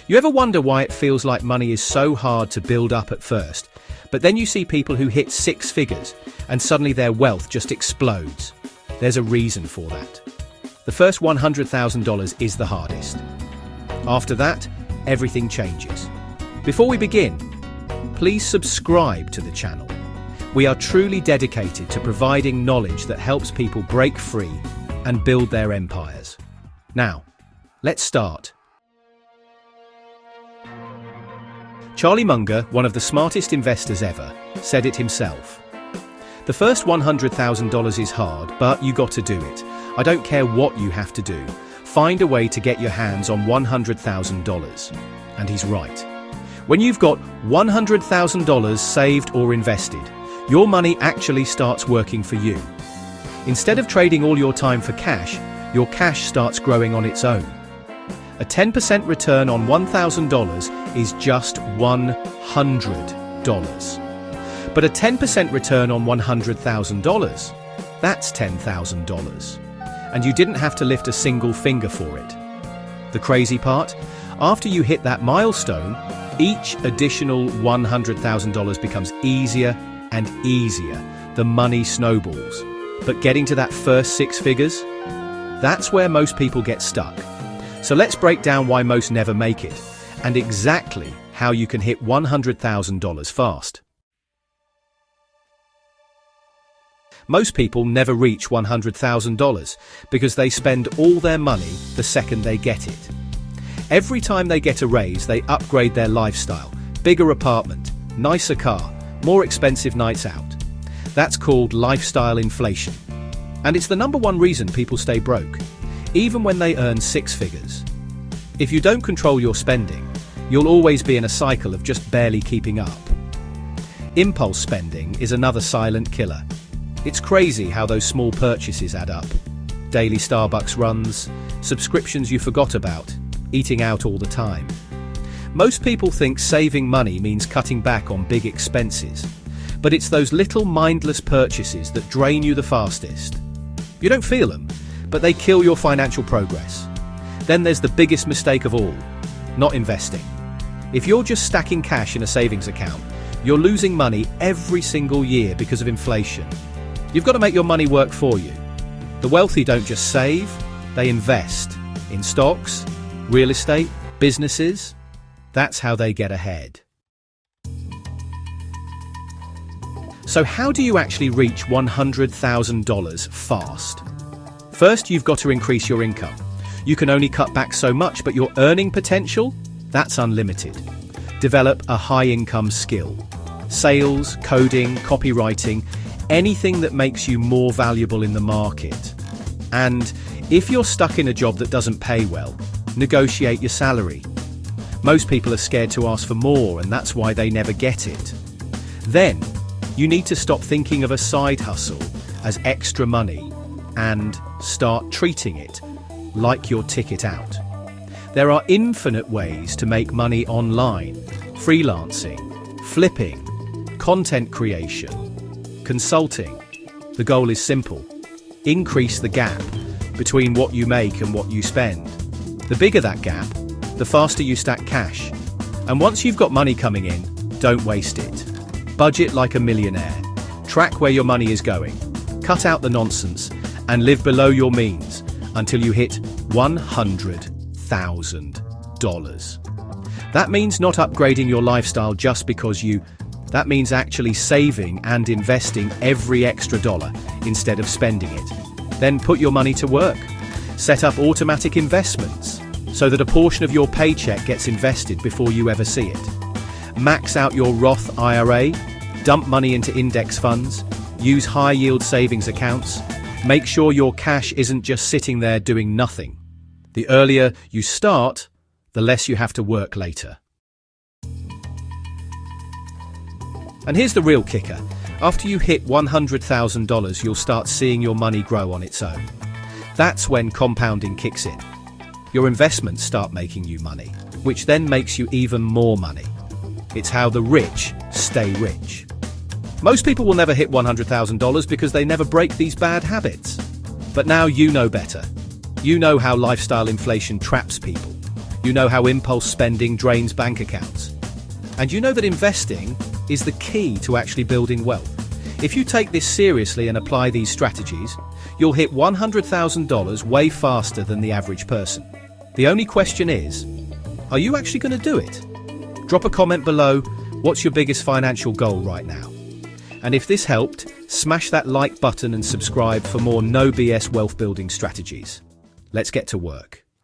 You ever wonder why it feels like money is so hard to build up at first, but then you see people who hit six figures and suddenly their wealth just explodes? There's a reason for that. The first $100,000 is the hardest. After that, everything changes. Before we begin, please subscribe to the channel. We are truly dedicated to providing knowledge that helps people break free and build their empires. Now, let's start. Charlie Munger, one of the smartest investors ever, said it himself. The first $100,000 is hard, but you got to do it. I don't care what you have to do. Find a way to get your hands on $100,000. And he's right. When you've got $100,000 saved or invested, your money actually starts working for you. Instead of trading all your time for cash, your cash starts growing on its own. A 10% return on $1,000 is just $100. But a 10% return on $100,000, that's $10,000. And you didn't have to lift a single finger for it. The crazy part? After you hit that milestone, each additional $100,000 becomes easier and easier. The money snowballs. But getting to that first six figures? That's where most people get stuck. So let's break down why most never make it, and exactly how you can hit $100,000 fast. Most people never reach $100,000 because they spend all their money the second they get it. Every time they get a raise, they upgrade their lifestyle. Bigger apartment, nicer car, more expensive nights out. That's called lifestyle inflation. And it's the number one reason people stay broke, even when they earn six figures. If you don't control your spending, you'll always be in a cycle of just barely keeping up. Impulse spending is another silent killer. It's crazy how those small purchases add up. Daily Starbucks runs, subscriptions you forgot about, eating out all the time. Most people think saving money means cutting back on big expenses, but it's those little mindless purchases that drain you the fastest. You don't feel them, but they kill your financial progress. Then there's the biggest mistake of all, not investing. If you're just stacking cash in a savings account, you're losing money every single year because of inflation. You've got to make your money work for you. The wealthy don't just save, they invest in stocks, real estate, businesses. That's how they get ahead. So how do you actually reach $100,000 fast? First, you've got to increase your income. You can only cut back so much, but your earning potential, that's unlimited. Develop a high-income skill. Sales, coding, copywriting, anything that makes you more valuable in the market. And if you're stuck in a job that doesn't pay well, negotiate your salary. Most people are scared to ask for more, and that's why they never get it. Then, you need to stop thinking of a side hustle as extra money and start treating it like your ticket out. There are infinite ways to make money online: freelancing, flipping, content creation, consulting. The goal is simple: increase the gap between what you make and what you spend. The bigger that gap, the faster you stack cash. And once you've got money coming in, don't waste it. Budget like a millionaire. Track where your money is going. Cut out the nonsense and live below your means until you hit $100,000. That means not upgrading your lifestyle just because that means actually saving and investing every extra dollar instead of spending it. Then put your money to work. Set up automatic investments so that a portion of your paycheck gets invested before you ever see it. Max out your Roth IRA, dump money into index funds, use high-yield savings accounts. Make sure your cash isn't just sitting there doing nothing. The earlier you start, the less you have to work later. And here's the real kicker. After you hit $100,000, you'll start seeing your money grow on its own. That's when compounding kicks in. Your investments start making you money, which then makes you even more money. It's how the rich stay rich. Most people will never hit $100,000 because they never break these bad habits. But now you know better. You know how lifestyle inflation traps people. You know how impulse spending drains bank accounts. And you know that investing is the key to actually building wealth. If you take this seriously and apply these strategies, you'll hit $100,000 way faster than the average person. The only question is, are you actually going to do it? Drop a comment below. What's your biggest financial goal right now? And if this helped, smash that like button and subscribe for more no BS wealth building strategies. Let's get to work.